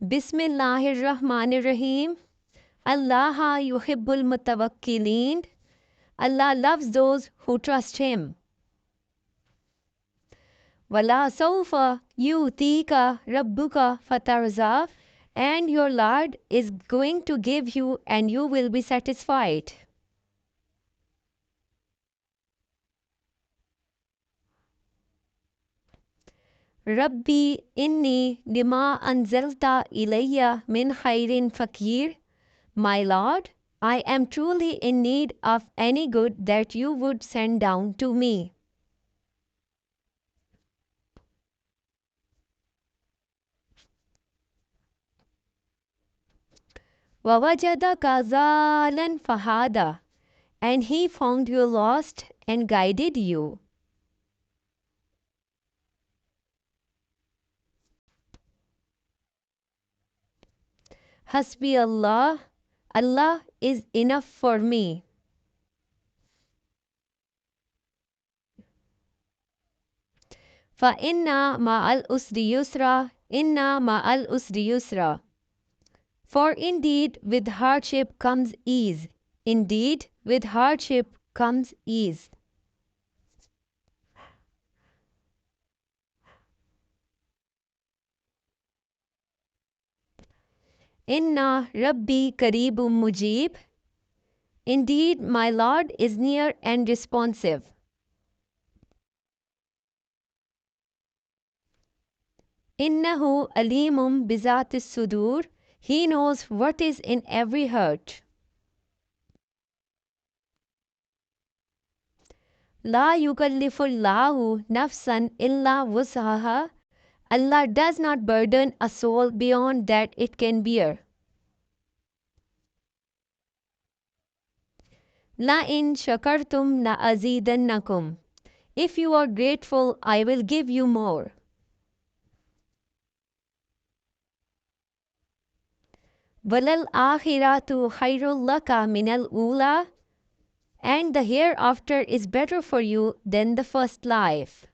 Bismillahirrahmanirrahim. Allah yuhibbul mutawakkilin. Allah loves those who trust Him. Wala sawfa yutika rabbuka fatarza. And your Lord is going to give you and you will be satisfied. Rabbi inni lima anzalta ilayya min khairin fakir. My Lord, I am truly in need of any good that you would send down to me. Wawajadaka zalan fahada. And he found you lost and guided you. Hasbi Allah. Allah is enough for me. Fa inna ma'al usri yusra. Inna ma'al usri yusra. For indeed with hardship comes ease. Indeed with hardship comes ease. Inna Rabbi Kareebum Mujib. Indeed, my Lord is near and responsive. Innahu alimum bizatis sudur. He knows what is in every heart. La yukallifullahu nafsan illa wus'aha. Allah does not burden a soul beyond that it can bear. La in shakartum la azidannakum. If you are grateful, I will give you more. Walal akhiratu khairul laka minal ula. And the hereafter is better for you than the first life.